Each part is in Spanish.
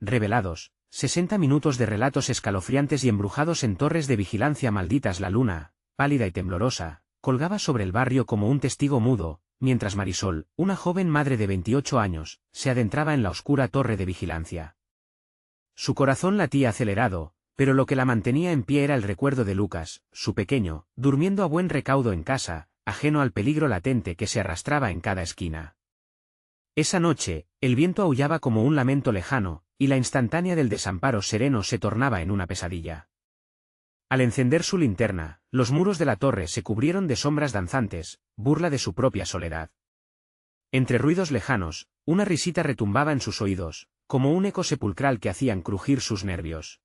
revelados, 60 minutos de relatos escalofriantes y embrujados en torres de vigilancia malditas. La luna, pálida y temblorosa, colgaba sobre el barrio como un testigo mudo, mientras Marisol, una joven madre de 28 años, se adentraba en la oscura torre de vigilancia. Su corazón latía acelerado, pero lo que la mantenía en pie era el recuerdo de Lucas, su pequeño, durmiendo a buen recaudo en casa, ajeno al peligro latente que se arrastraba en cada esquina. Esa noche, el viento aullaba como un lamento lejano, y la instantánea del desamparo sereno se tornaba en una pesadilla. Al encender su linterna, los muros de la torre se cubrieron de sombras danzantes, burla de su propia soledad. Entre ruidos lejanos, una risita retumbaba en sus oídos, como un eco sepulcral que hacían crujir sus nervios.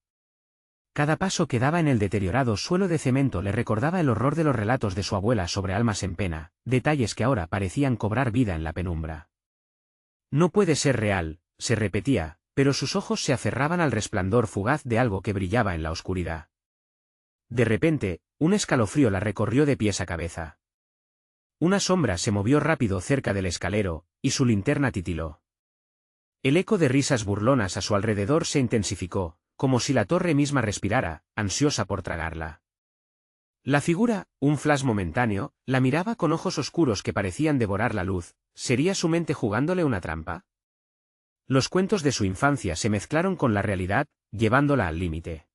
Cada paso que daba en el deteriorado suelo de cemento le recordaba el horror de los relatos de su abuela sobre almas en pena, detalles que ahora parecían cobrar vida en la penumbra. No puede ser real, se repetía, pero sus ojos se aferraban al resplandor fugaz de algo que brillaba en la oscuridad. De repente, un escalofrío la recorrió de pies a cabeza. Una sombra se movió rápido cerca del escalero, y su linterna titiló. El eco de risas burlonas a su alrededor se intensificó, como si la torre misma respirara, ansiosa por tragarla. La figura, un flash momentáneo, la miraba con ojos oscuros que parecían devorar la luz. ¿Sería su mente jugándole una trampa? Los cuentos de su infancia se mezclaron con la realidad, llevándola al límite.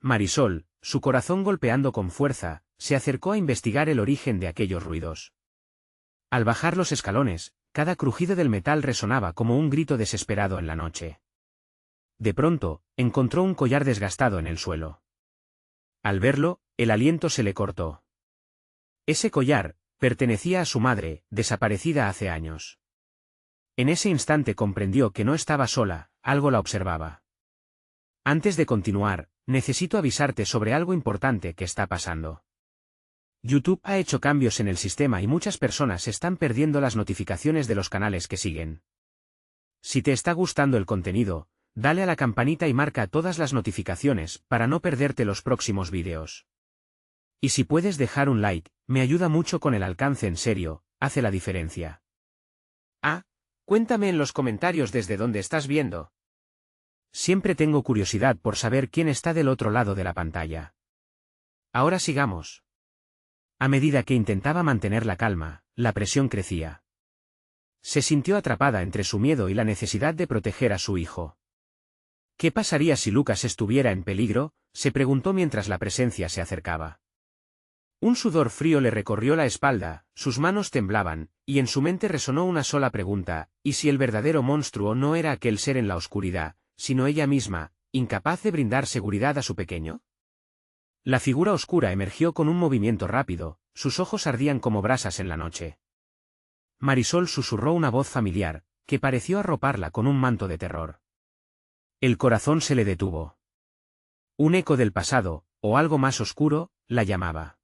Marisol, su corazón golpeando con fuerza, se acercó a investigar el origen de aquellos ruidos. Al bajar los escalones, cada crujido del metal resonaba como un grito desesperado en la noche. De pronto, encontró un collar desgastado en el suelo. Al verlo, el aliento se le cortó. Ese collar pertenecía a su madre, desaparecida hace años. En ese instante comprendió que no estaba sola, algo la observaba. Antes de continuar, necesito avisarte sobre algo importante que está pasando. YouTube ha hecho cambios en el sistema y muchas personas están perdiendo las notificaciones de los canales que siguen. Si te está gustando el contenido, dale a la campanita y marca todas las notificaciones para no perderte los próximos vídeos. Y si puedes dejar un like, me ayuda mucho con el alcance, en serio, hace la diferencia. Cuéntame en los comentarios desde dónde estás viendo. Siempre tengo curiosidad por saber quién está del otro lado de la pantalla. Ahora sigamos. A medida que intentaba mantener la calma, la presión crecía. Se sintió atrapada entre su miedo y la necesidad de proteger a su hijo. ¿Qué pasaría si Lucas estuviera en peligro?, se preguntó mientras la presencia se acercaba. Un sudor frío le recorrió la espalda, sus manos temblaban, y en su mente resonó una sola pregunta: ¿y si el verdadero monstruo no era aquel ser en la oscuridad, sino ella misma, incapaz de brindar seguridad a su pequeño? La figura oscura emergió con un movimiento rápido, sus ojos ardían como brasas en la noche. Marisol susurró una voz familiar, que pareció arroparla con un manto de terror. El corazón se le detuvo. Un eco del pasado, o algo más oscuro, la llamaba.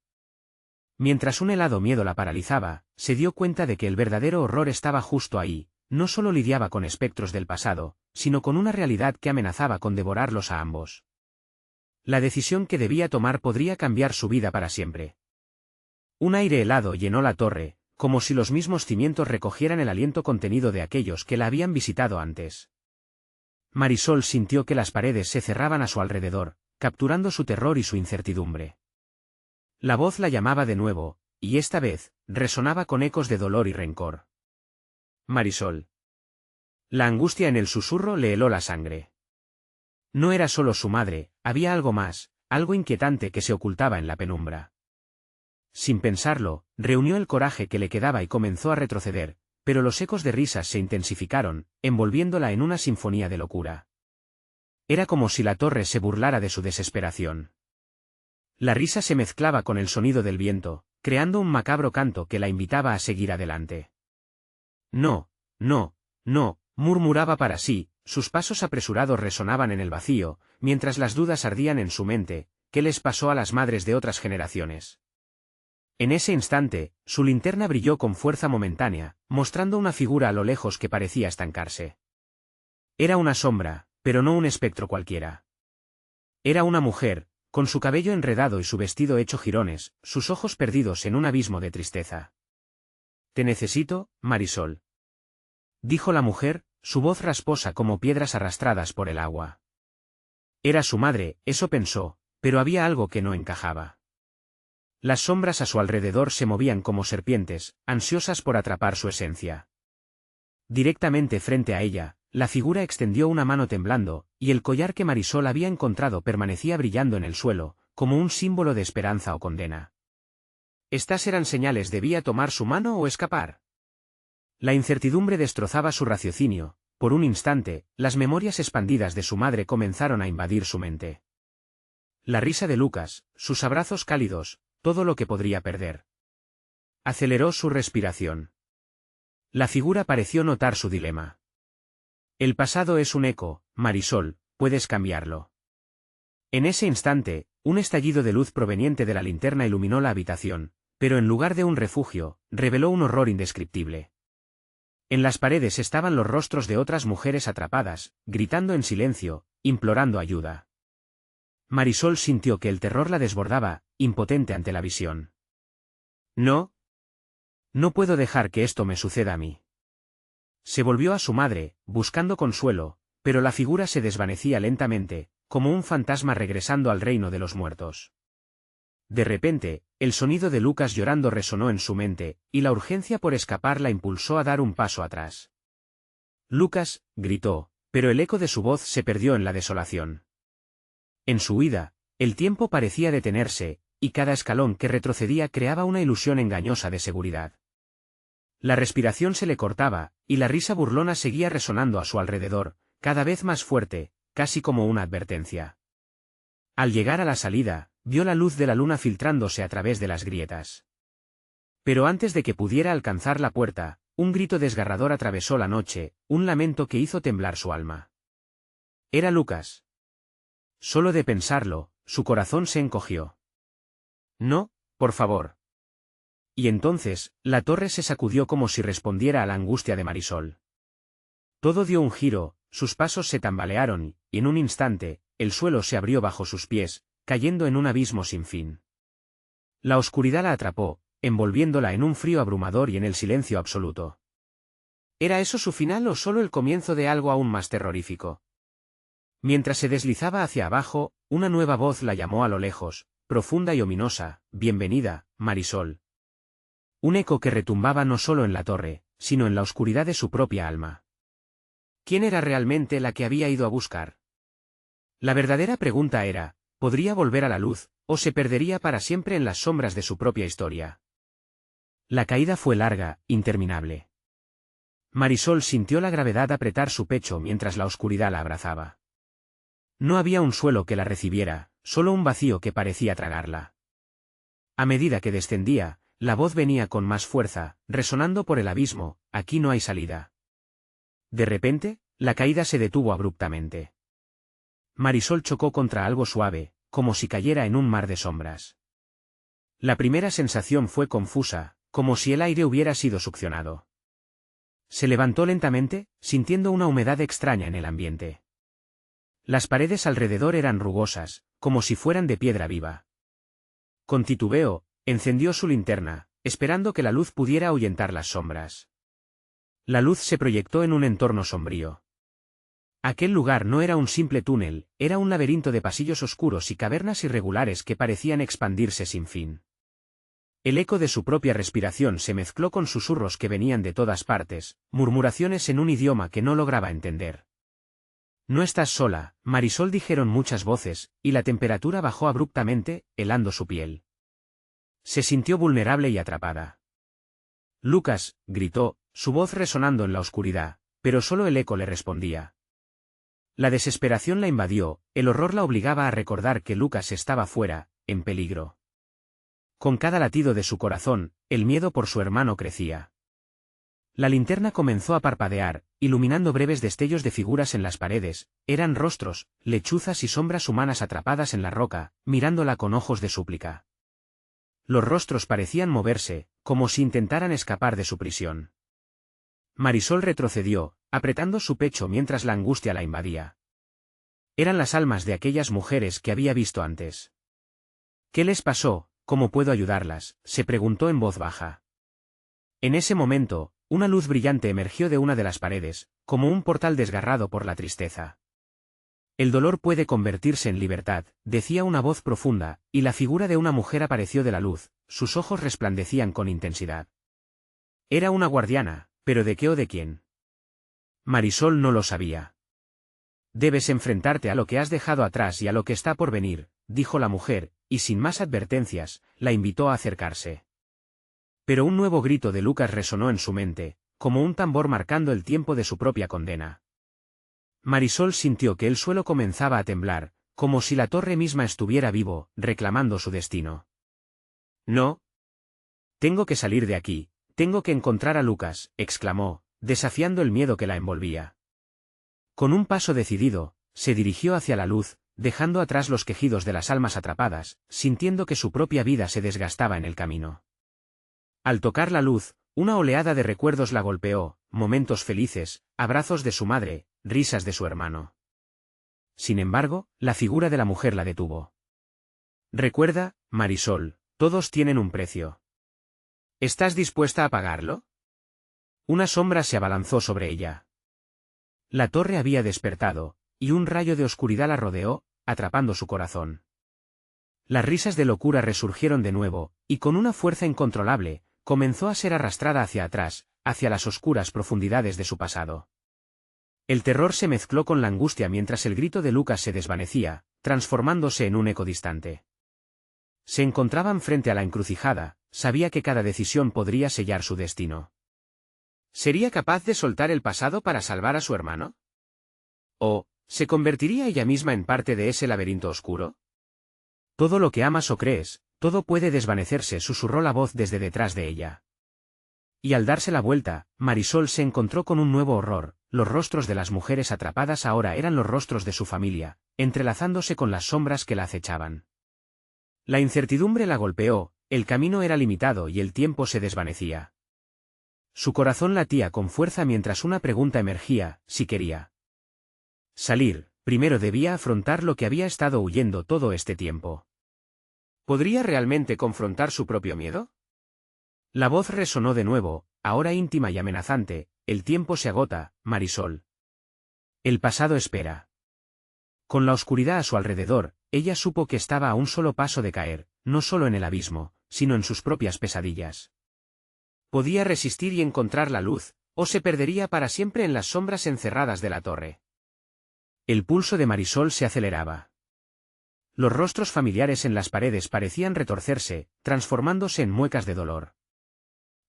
Mientras un helado miedo la paralizaba, se dio cuenta de que el verdadero horror estaba justo ahí. No solo lidiaba con espectros del pasado, sino con una realidad que amenazaba con devorarlos a ambos. La decisión que debía tomar podría cambiar su vida para siempre. Un aire helado llenó la torre, como si los mismos cimientos recogieran el aliento contenido de aquellos que la habían visitado antes. Marisol sintió que las paredes se cerraban a su alrededor, capturando su terror y su incertidumbre. La voz la llamaba de nuevo, y esta vez, resonaba con ecos de dolor y rencor. Marisol. La angustia en el susurro le heló la sangre. No era solo su madre, había algo más, algo inquietante que se ocultaba en la penumbra. Sin pensarlo, reunió el coraje que le quedaba y comenzó a retroceder, pero los ecos de risas se intensificaron, envolviéndola en una sinfonía de locura. Era como si la torre se burlara de su desesperación. La risa se mezclaba con el sonido del viento, creando un macabro canto que la invitaba a seguir adelante. No, no, no, murmuraba para sí, sus pasos apresurados resonaban en el vacío, mientras las dudas ardían en su mente. ¿Qué les pasó a las madres de otras generaciones? En ese instante, su linterna brilló con fuerza momentánea, mostrando una figura a lo lejos que parecía estancarse. Era una sombra, pero no un espectro cualquiera. Era una mujer, con su cabello enredado y su vestido hecho jirones, sus ojos perdidos en un abismo de tristeza. «Te necesito, Marisol», dijo la mujer, su voz rasposa como piedras arrastradas por el agua. Era su madre, eso pensó, pero había algo que no encajaba. Las sombras a su alrededor se movían como serpientes, ansiosas por atrapar su esencia. Directamente frente a ella, la figura extendió una mano temblando, y el collar que Marisol había encontrado permanecía brillando en el suelo, como un símbolo de esperanza o condena. Estas eran señales, ¿debía tomar su mano o escapar? La incertidumbre destrozaba su raciocinio. Por un instante, las memorias expandidas de su madre comenzaron a invadir su mente. La risa de Lucas, sus abrazos cálidos, todo lo que podría perder. Aceleró su respiración. La figura pareció notar su dilema. El pasado es un eco, Marisol, puedes cambiarlo. En ese instante, un estallido de luz proveniente de la linterna iluminó la habitación, pero en lugar de un refugio, reveló un horror indescriptible. En las paredes estaban los rostros de otras mujeres atrapadas, gritando en silencio, implorando ayuda. Marisol sintió que el terror la desbordaba, impotente ante la visión. No. No puedo dejar que esto me suceda a mí. Se volvió a su madre, buscando consuelo, pero la figura se desvanecía lentamente, como un fantasma regresando al reino de los muertos. De repente, el sonido de Lucas llorando resonó en su mente, y la urgencia por escapar la impulsó a dar un paso atrás. Lucas, gritó, pero el eco de su voz se perdió en la desolación. En su huida, el tiempo parecía detenerse, y cada escalón que retrocedía creaba una ilusión engañosa de seguridad. La respiración se le cortaba, y la risa burlona seguía resonando a su alrededor, cada vez más fuerte, casi como una advertencia. Al llegar a la salida, vio la luz de la luna filtrándose a través de las grietas. Pero antes de que pudiera alcanzar la puerta, un grito desgarrador atravesó la noche, un lamento que hizo temblar su alma. Era Lucas. Solo de pensarlo, su corazón se encogió. No, por favor. Y entonces, la torre se sacudió como si respondiera a la angustia de Marisol. Todo dio un giro, sus pasos se tambalearon, y en un instante, el suelo se abrió bajo sus pies, cayendo en un abismo sin fin. La oscuridad la atrapó, envolviéndola en un frío abrumador y en el silencio absoluto. ¿Era eso su final o solo el comienzo de algo aún más terrorífico? Mientras se deslizaba hacia abajo, una nueva voz la llamó a lo lejos, profunda y ominosa: «Bienvenida, Marisol». Un eco que retumbaba no solo en la torre, sino en la oscuridad de su propia alma. ¿Quién era realmente la que había ido a buscar? La verdadera pregunta era, ¿podría volver a la luz, o se perdería para siempre en las sombras de su propia historia? La caída fue larga, interminable. Marisol sintió la gravedad apretar su pecho mientras la oscuridad la abrazaba. No había un suelo que la recibiera, solo un vacío que parecía tragarla. A medida que descendía, la voz venía con más fuerza, resonando por el abismo: «Aquí no hay salida». De repente, la caída se detuvo abruptamente. Marisol chocó contra algo suave, como si cayera en un mar de sombras. La primera sensación fue confusa, como si el aire hubiera sido succionado. Se levantó lentamente, sintiendo una humedad extraña en el ambiente. Las paredes alrededor eran rugosas, como si fueran de piedra viva. Con titubeo, encendió su linterna, esperando que la luz pudiera ahuyentar las sombras. La luz se proyectó en un entorno sombrío. Aquel lugar no era un simple túnel, era un laberinto de pasillos oscuros y cavernas irregulares que parecían expandirse sin fin. El eco de su propia respiración se mezcló con susurros que venían de todas partes, murmuraciones en un idioma que no lograba entender. «No estás sola, Marisol», dijeron muchas voces, y la temperatura bajó abruptamente, helando su piel. Se sintió vulnerable y atrapada. «Lucas», gritó, su voz resonando en la oscuridad, pero solo el eco le respondía. La desesperación la invadió, el horror la obligaba a recordar que Lucas estaba fuera, en peligro. Con cada latido de su corazón, el miedo por su hermano crecía. La linterna comenzó a parpadear, iluminando breves destellos de figuras en las paredes. Eran rostros, lechuzas y sombras humanas atrapadas en la roca, mirándola con ojos de súplica. Los rostros parecían moverse, como si intentaran escapar de su prisión. Marisol retrocedió, apretando su pecho mientras la angustia la invadía. Eran las almas de aquellas mujeres que había visto antes. «¿Qué les pasó? ¿Cómo puedo ayudarlas?», se preguntó en voz baja. En ese momento, una luz brillante emergió de una de las paredes, como un portal desgarrado por la tristeza. El dolor puede convertirse en libertad, decía una voz profunda, y la figura de una mujer apareció de la luz, sus ojos resplandecían con intensidad. Era una guardiana, pero ¿de qué o de quién? Marisol no lo sabía. Debes enfrentarte a lo que has dejado atrás y a lo que está por venir, dijo la mujer, y sin más advertencias, la invitó a acercarse. Pero un nuevo grito de Lucas resonó en su mente, como un tambor marcando el tiempo de su propia condena. Marisol sintió que el suelo comenzaba a temblar, como si la torre misma estuviera vivo, reclamando su destino. No. Tengo que salir de aquí, tengo que encontrar a Lucas, exclamó, desafiando el miedo que la envolvía. Con un paso decidido, se dirigió hacia la luz, dejando atrás los quejidos de las almas atrapadas, sintiendo que su propia vida se desgastaba en el camino. Al tocar la luz, una oleada de recuerdos la golpeó, momentos felices, abrazos de su madre, risas de su hermano. Sin embargo, la figura de la mujer la detuvo. Recuerda, Marisol, todos tienen un precio. ¿Estás dispuesta a pagarlo? Una sombra se abalanzó sobre ella. La torre había despertado, y un rayo de oscuridad la rodeó, atrapando su corazón. Las risas de locura resurgieron de nuevo, y con una fuerza incontrolable, comenzó a ser arrastrada hacia atrás, hacia las oscuras profundidades de su pasado. El terror se mezcló con la angustia mientras el grito de Lucas se desvanecía, transformándose en un eco distante. Se encontraban frente a la encrucijada, sabía que cada decisión podría sellar su destino. ¿Sería capaz de soltar el pasado para salvar a su hermano? ¿O se convertiría ella misma en parte de ese laberinto oscuro? Todo lo que amas o crees, todo puede desvanecerse, susurró la voz desde detrás de ella. Y al darse la vuelta, Marisol se encontró con un nuevo horror, los rostros de las mujeres atrapadas ahora eran los rostros de su familia, entrelazándose con las sombras que la acechaban. La incertidumbre la golpeó, el camino era limitado y el tiempo se desvanecía. Su corazón latía con fuerza mientras una pregunta emergía, si quería salir, primero debía afrontar lo que había estado huyendo todo este tiempo. ¿Podría realmente confrontar su propio miedo? La voz resonó de nuevo, ahora íntima y amenazante, el tiempo se agota, Marisol. El pasado espera. Con la oscuridad a su alrededor, ella supo que estaba a un solo paso de caer, no solo en el abismo, sino en sus propias pesadillas. Podía resistir y encontrar la luz, o se perdería para siempre en las sombras encerradas de la torre. El pulso de Marisol se aceleraba. Los rostros familiares en las paredes parecían retorcerse, transformándose en muecas de dolor.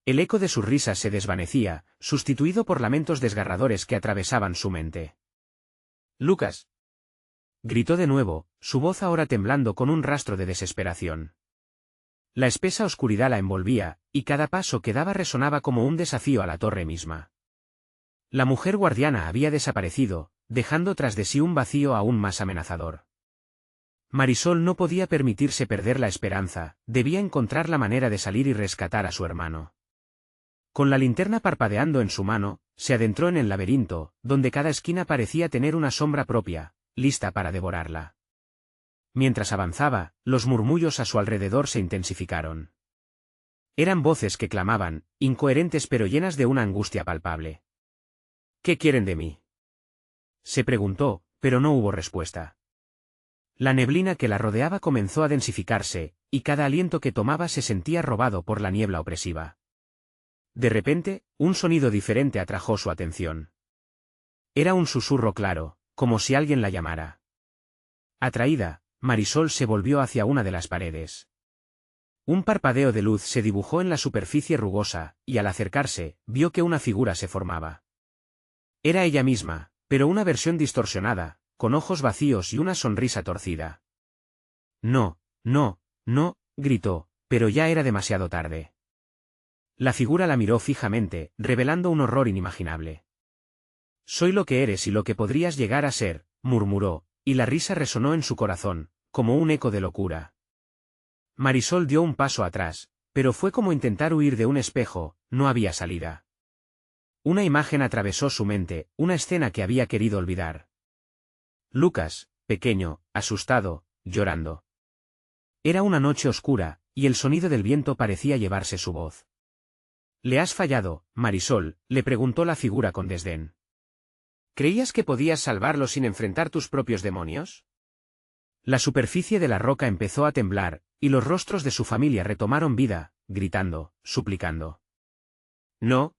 El eco de sus risas se desvanecía, sustituido por lamentos desgarradores que atravesaban su mente. «Lucas», gritó de nuevo, su voz ahora temblando con un rastro de desesperación. La espesa oscuridad la envolvía, y cada paso que daba resonaba como un desafío a la torre misma. La mujer guardiana había desaparecido, dejando tras de sí un vacío aún más amenazador. Marisol no podía permitirse perder la esperanza, debía encontrar la manera de salir y rescatar a su hermano. Con la linterna parpadeando en su mano, se adentró en el laberinto, donde cada esquina parecía tener una sombra propia, lista para devorarla. Mientras avanzaba, los murmullos a su alrededor se intensificaron. Eran voces que clamaban, incoherentes pero llenas de una angustia palpable. «¿Qué quieren de mí?», se preguntó, pero no hubo respuesta. La neblina que la rodeaba comenzó a densificarse, y cada aliento que tomaba se sentía robado por la niebla opresiva. De repente, un sonido diferente atrajo su atención. Era un susurro claro, como si alguien la llamara. Atraída, Marisol se volvió hacia una de las paredes. Un parpadeo de luz se dibujó en la superficie rugosa, y al acercarse, vio que una figura se formaba. Era ella misma, pero una versión distorsionada, con ojos vacíos y una sonrisa torcida. «No, no, no», gritó, pero ya era demasiado tarde. La figura la miró fijamente, revelando un horror inimaginable. «Soy lo que eres y lo que podrías llegar a ser», murmuró, y la risa resonó en su corazón, como un eco de locura. Marisol dio un paso atrás, pero fue como intentar huir de un espejo, no había salida. Una imagen atravesó su mente, una escena que había querido olvidar. Lucas, pequeño, asustado, llorando. Era una noche oscura, y el sonido del viento parecía llevarse su voz. «¿Le has fallado, Marisol?», le preguntó la figura con desdén. ¿Creías que podías salvarlo sin enfrentar tus propios demonios? La superficie de la roca empezó a temblar, y los rostros de su familia retomaron vida, gritando, suplicando. No.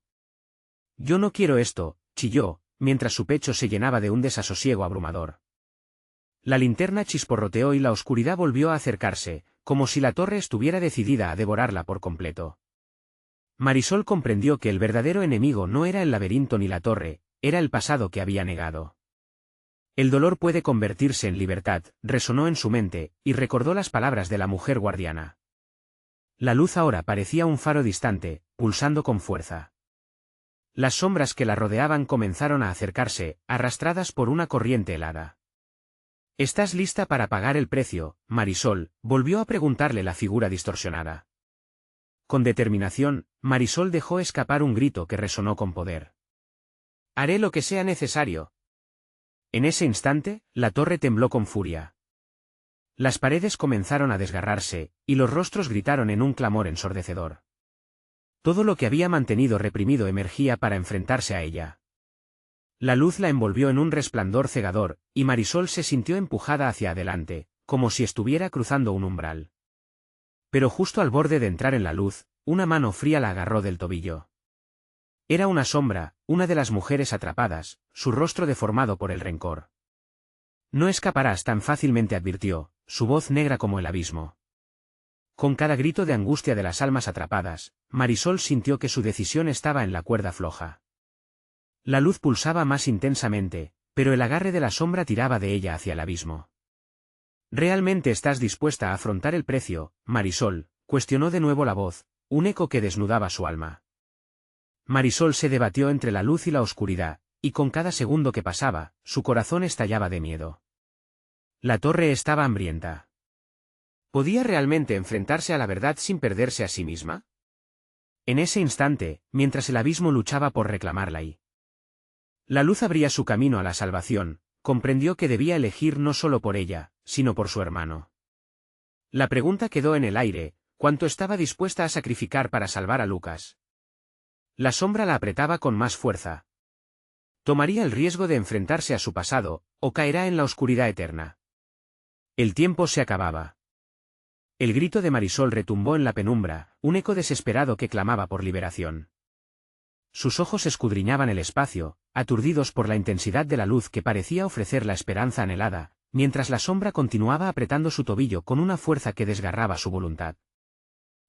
Yo no quiero esto, chilló, mientras su pecho se llenaba de un desasosiego abrumador. La linterna chisporroteó y la oscuridad volvió a acercarse, como si la torre estuviera decidida a devorarla por completo. Marisol comprendió que el verdadero enemigo no era el laberinto ni la torre, era el pasado que había negado. El dolor puede convertirse en libertad, resonó en su mente, y recordó las palabras de la mujer guardiana. La luz ahora parecía un faro distante, pulsando con fuerza. Las sombras que la rodeaban comenzaron a acercarse, arrastradas por una corriente helada. ¿Estás lista para pagar el precio, Marisol?, volvió a preguntarle la figura distorsionada. Con determinación, Marisol dejó escapar un grito que resonó con poder. Haré lo que sea necesario. En ese instante, la torre tembló con furia. Las paredes comenzaron a desgarrarse, y los rostros gritaron en un clamor ensordecedor. Todo lo que había mantenido reprimido emergía para enfrentarse a ella. La luz la envolvió en un resplandor cegador, y Marisol se sintió empujada hacia adelante, como si estuviera cruzando un umbral. Pero justo al borde de entrar en la luz, una mano fría la agarró del tobillo. Era una sombra, una de las mujeres atrapadas, su rostro deformado por el rencor. No escaparás tan fácilmente, advirtió, su voz negra como el abismo. Con cada grito de angustia de las almas atrapadas, Marisol sintió que su decisión estaba en la cuerda floja. La luz pulsaba más intensamente, pero el agarre de la sombra tiraba de ella hacia el abismo. ¿Realmente estás dispuesta a afrontar el precio, Marisol?, cuestionó de nuevo la voz, un eco que desnudaba su alma. Marisol se debatió entre la luz y la oscuridad, y con cada segundo que pasaba, su corazón estallaba de miedo. La torre estaba hambrienta. ¿Podía realmente enfrentarse a la verdad sin perderse a sí misma? En ese instante, mientras el abismo luchaba por reclamarla y la luz abría su camino a la salvación, comprendió que debía elegir no solo por ella, sino por su hermano. La pregunta quedó en el aire, ¿cuánto estaba dispuesta a sacrificar para salvar a Lucas? La sombra la apretaba con más fuerza. ¿Tomaría el riesgo de enfrentarse a su pasado, o caerá en la oscuridad eterna? El tiempo se acababa. El grito de Marisol retumbó en la penumbra, un eco desesperado que clamaba por liberación. Sus ojos escudriñaban el espacio, aturdidos por la intensidad de la luz que parecía ofrecer la esperanza anhelada, mientras la sombra continuaba apretando su tobillo con una fuerza que desgarraba su voluntad.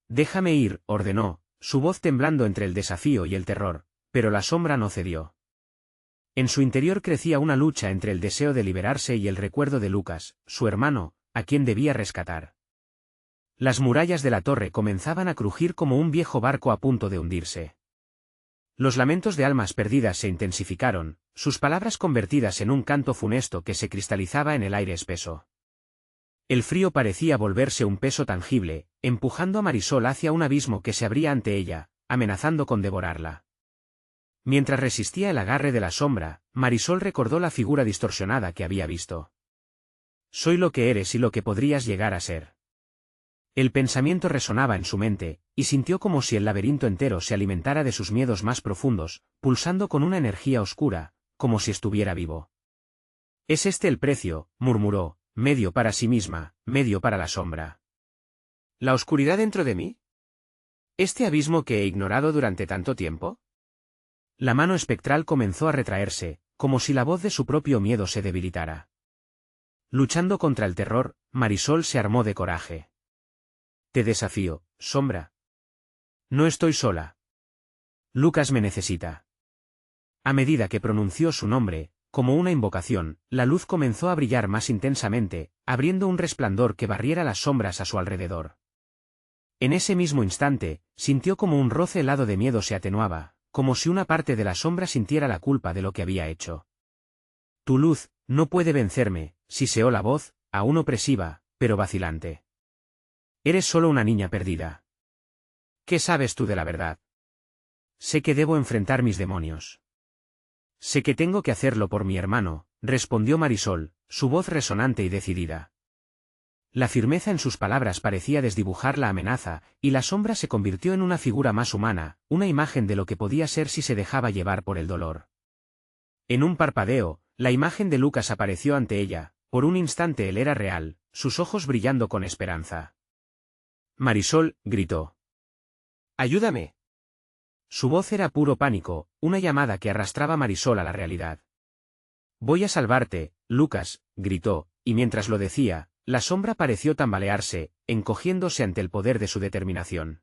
«Déjame ir», ordenó, su voz temblando entre el desafío y el terror, pero la sombra no cedió. En su interior crecía una lucha entre el deseo de liberarse y el recuerdo de Lucas, su hermano, a quien debía rescatar. Las murallas de la torre comenzaban a crujir como un viejo barco a punto de hundirse. Los lamentos de almas perdidas se intensificaron, sus palabras convertidas en un canto funesto que se cristalizaba en el aire espeso. El frío parecía volverse un peso tangible, empujando a Marisol hacia un abismo que se abría ante ella, amenazando con devorarla. Mientras resistía el agarre de la sombra, Marisol recordó la figura distorsionada que había visto. «Soy lo que eres y lo que podrías llegar a ser». El pensamiento resonaba en su mente, y sintió como si el laberinto entero se alimentara de sus miedos más profundos, pulsando con una energía oscura, como si estuviera vivo. «Es este el precio», murmuró, medio para sí misma, medio para la sombra. ¿La oscuridad dentro de mí? ¿Este abismo que he ignorado durante tanto tiempo? La mano espectral comenzó a retraerse, como si la voz de su propio miedo se debilitara. Luchando contra el terror, Marisol se armó de coraje. «Te desafío, sombra. No estoy sola. Lucas me necesita». A medida que pronunció su nombre, como una invocación, la luz comenzó a brillar más intensamente, abriendo un resplandor que barriera las sombras a su alrededor. En ese mismo instante, sintió como un roce helado de miedo se atenuaba, como si una parte de la sombra sintiera la culpa de lo que había hecho. «Tu luz no puede vencerme», siseó la voz, aún opresiva, pero vacilante. «Eres solo una niña perdida. ¿Qué sabes tú de la verdad? Sé que debo enfrentar mis demonios. Sé que tengo que hacerlo por mi hermano», respondió Marisol, su voz resonante y decidida. La firmeza en sus palabras parecía desdibujar la amenaza, y la sombra se convirtió en una figura más humana, una imagen de lo que podía ser si se dejaba llevar por el dolor. En un parpadeo, la imagen de Lucas apareció ante ella, por un instante él era real, sus ojos brillando con esperanza. Marisol, gritó. ¡Ayúdame! Su voz era puro pánico, una llamada que arrastraba a Marisol a la realidad. Voy a salvarte, Lucas, gritó, y mientras lo decía, la sombra pareció tambalearse, encogiéndose ante el poder de su determinación.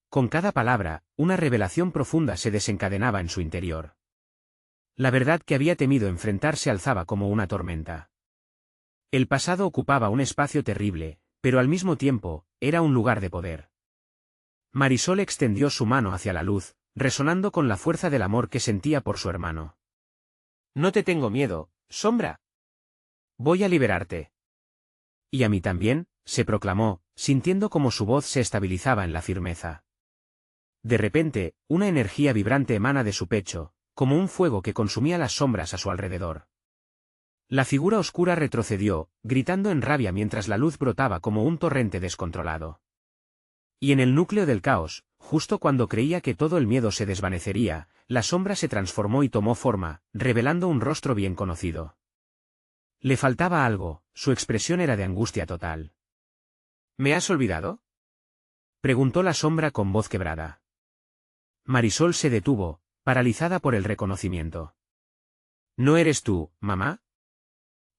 Con cada palabra, una revelación profunda se desencadenaba en su interior. La verdad que había temido enfrentar se alzaba como una tormenta. El pasado ocupaba un espacio terrible, pero al mismo tiempo, era un lugar de poder. Marisol extendió su mano hacia la luz, resonando con la fuerza del amor que sentía por su hermano. No te tengo miedo, sombra. Voy a liberarte. Y a mí también, se proclamó, sintiendo como su voz se estabilizaba en la firmeza. De repente, una energía vibrante emana de su pecho, como un fuego que consumía las sombras a su alrededor. La figura oscura retrocedió, gritando en rabia mientras la luz brotaba como un torrente descontrolado. Y en el núcleo del caos, justo cuando creía que todo el miedo se desvanecería, la sombra se transformó y tomó forma, revelando un rostro bien conocido. Le faltaba algo, su expresión era de angustia total. ¿Me has olvidado?, preguntó la sombra con voz quebrada. Marisol se detuvo, paralizada por el reconocimiento. ¿No eres tú, mamá?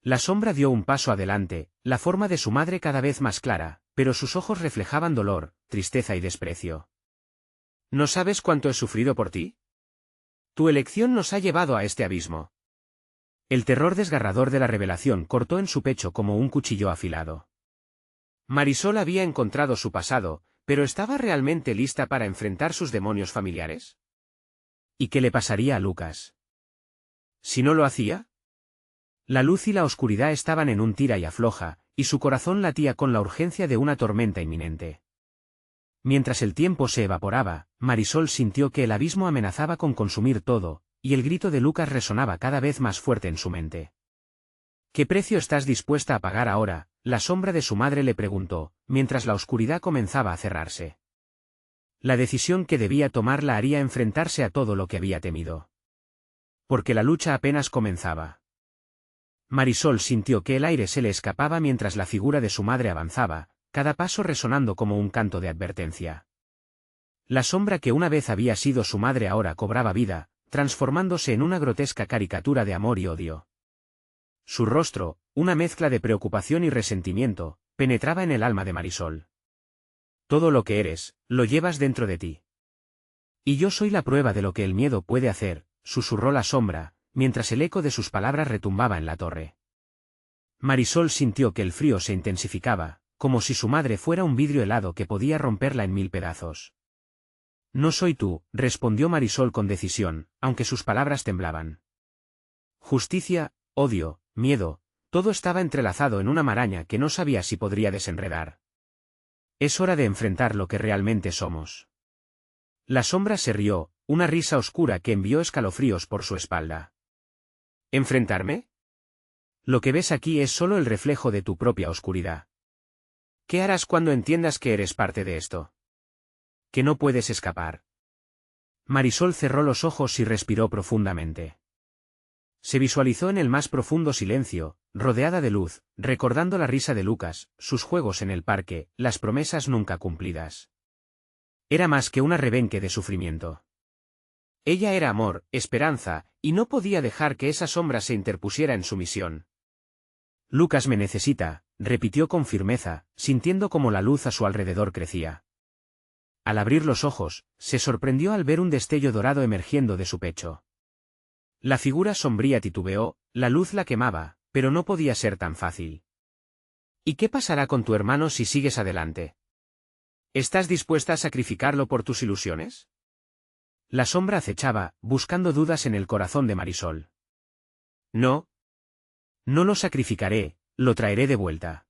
La sombra dio un paso adelante, la forma de su madre cada vez más clara, pero sus ojos reflejaban dolor, tristeza y desprecio. ¿No sabes cuánto he sufrido por ti? Tu elección nos ha llevado a este abismo. El terror desgarrador de la revelación cortó en su pecho como un cuchillo afilado. Marisol había encontrado su pasado, pero ¿estaba realmente lista para enfrentar sus demonios familiares? ¿Y qué le pasaría a Lucas? ¿Si no lo hacía? La luz y la oscuridad estaban en un tira y afloja, y su corazón latía con la urgencia de una tormenta inminente. Mientras el tiempo se evaporaba, Marisol sintió que el abismo amenazaba con consumir todo, y el grito de Lucas resonaba cada vez más fuerte en su mente. ¿Qué precio estás dispuesta a pagar ahora?, la sombra de su madre le preguntó, mientras la oscuridad comenzaba a cerrarse. La decisión que debía tomar la haría enfrentarse a todo lo que había temido. Porque la lucha apenas comenzaba. Marisol sintió que el aire se le escapaba mientras la figura de su madre avanzaba, cada paso resonando como un canto de advertencia. La sombra que una vez había sido su madre ahora cobraba vida, transformándose en una grotesca caricatura de amor y odio. Su rostro, una mezcla de preocupación y resentimiento, penetraba en el alma de Marisol. Todo lo que eres, lo llevas dentro de ti. Y yo soy la prueba de lo que el miedo puede hacer, susurró la sombra, mientras el eco de sus palabras retumbaba en la torre. Marisol sintió que el frío se intensificaba, como si su madre fuera un vidrio helado que podía romperla en 1000 pedazos. No soy tú, respondió Marisol con decisión, aunque sus palabras temblaban. Justicia, odio, miedo, todo estaba entrelazado en una maraña que no sabía si podría desenredar. Es hora de enfrentar lo que realmente somos. La sombra se rió, una risa oscura que envió escalofríos por su espalda. ¿Enfrentarme? Lo que ves aquí es solo el reflejo de tu propia oscuridad. ¿Qué harás cuando entiendas que eres parte de esto? Que no puedes escapar. Marisol cerró los ojos y respiró profundamente. Se visualizó en el más profundo silencio, rodeada de luz, recordando la risa de Lucas, sus juegos en el parque, las promesas nunca cumplidas. Era más que una rebenque de sufrimiento. Ella era amor, esperanza, y no podía dejar que esa sombra se interpusiera en su misión. Lucas me necesita, repitió con firmeza, sintiendo como la luz a su alrededor crecía. Al abrir los ojos, se sorprendió al ver un destello dorado emergiendo de su pecho. La figura sombría titubeó, la luz la quemaba, pero no podía ser tan fácil. ¿Y qué pasará con tu hermano si sigues adelante? ¿Estás dispuesta a sacrificarlo por tus ilusiones? La sombra acechaba, buscando dudas en el corazón de Marisol. No. No lo sacrificaré, lo traeré de vuelta.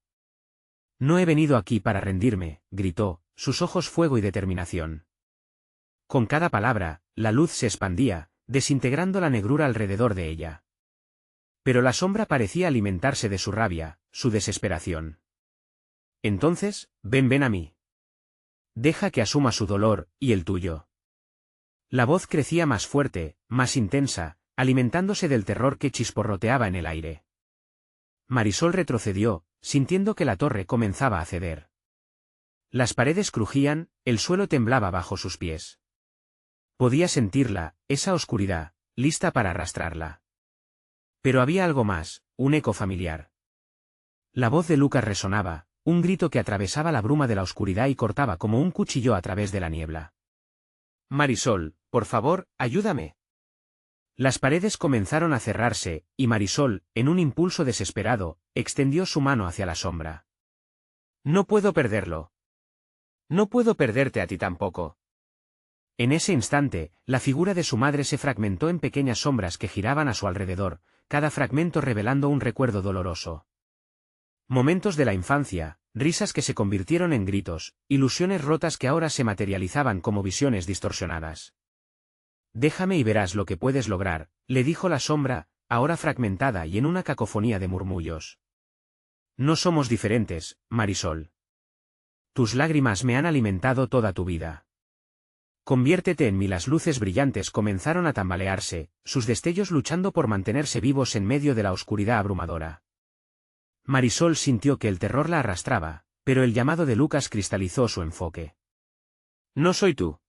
No he venido aquí para rendirme, gritó, sus ojos fuego y determinación. Con cada palabra, la luz se expandía, desintegrando la negrura alrededor de ella. Pero la sombra parecía alimentarse de su rabia, su desesperación. Entonces, ven a mí. Deja que asuma su dolor, y el tuyo. La voz crecía más fuerte, más intensa, alimentándose del terror que chisporroteaba en el aire. Marisol retrocedió, sintiendo que la torre comenzaba a ceder. Las paredes crujían, el suelo temblaba bajo sus pies. Podía sentirla, esa oscuridad, lista para arrastrarla. Pero había algo más, un eco familiar. La voz de Lucas resonaba, un grito que atravesaba la bruma de la oscuridad y cortaba como un cuchillo a través de la niebla. Marisol, por favor, ayúdame. Las paredes comenzaron a cerrarse, y Marisol, en un impulso desesperado, extendió su mano hacia la sombra. No puedo perderlo. No puedo perderte a ti tampoco. En ese instante, la figura de su madre se fragmentó en pequeñas sombras que giraban a su alrededor, cada fragmento revelando un recuerdo doloroso. Momentos de la infancia, risas que se convirtieron en gritos, ilusiones rotas que ahora se materializaban como visiones distorsionadas. Déjame y verás lo que puedes lograr, le dijo la sombra, ahora fragmentada y en una cacofonía de murmullos. No somos diferentes, Marisol. Tus lágrimas me han alimentado toda tu vida. Conviértete en mí. Las luces brillantes comenzaron a tambalearse, sus destellos luchando por mantenerse vivos en medio de la oscuridad abrumadora. Marisol sintió que el terror la arrastraba, pero el llamado de Lucas cristalizó su enfoque. No soy tú.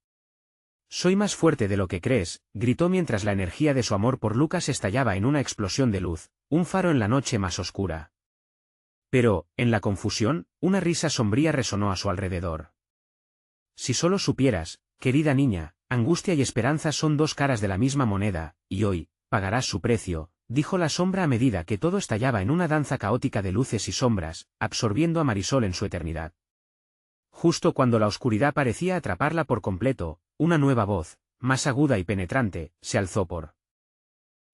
Soy más fuerte de lo que crees, gritó mientras la energía de su amor por Lucas estallaba en una explosión de luz, un faro en la noche más oscura. Pero, en la confusión, una risa sombría resonó a su alrededor. Si solo supieras, querida niña, angustia y esperanza son dos caras de la misma moneda, y hoy, pagarás su precio, dijo la sombra a medida que todo estallaba en una danza caótica de luces y sombras, absorbiendo a Marisol en su eternidad. Justo cuando la oscuridad parecía atraparla por completo, una nueva voz, más aguda y penetrante, se alzó por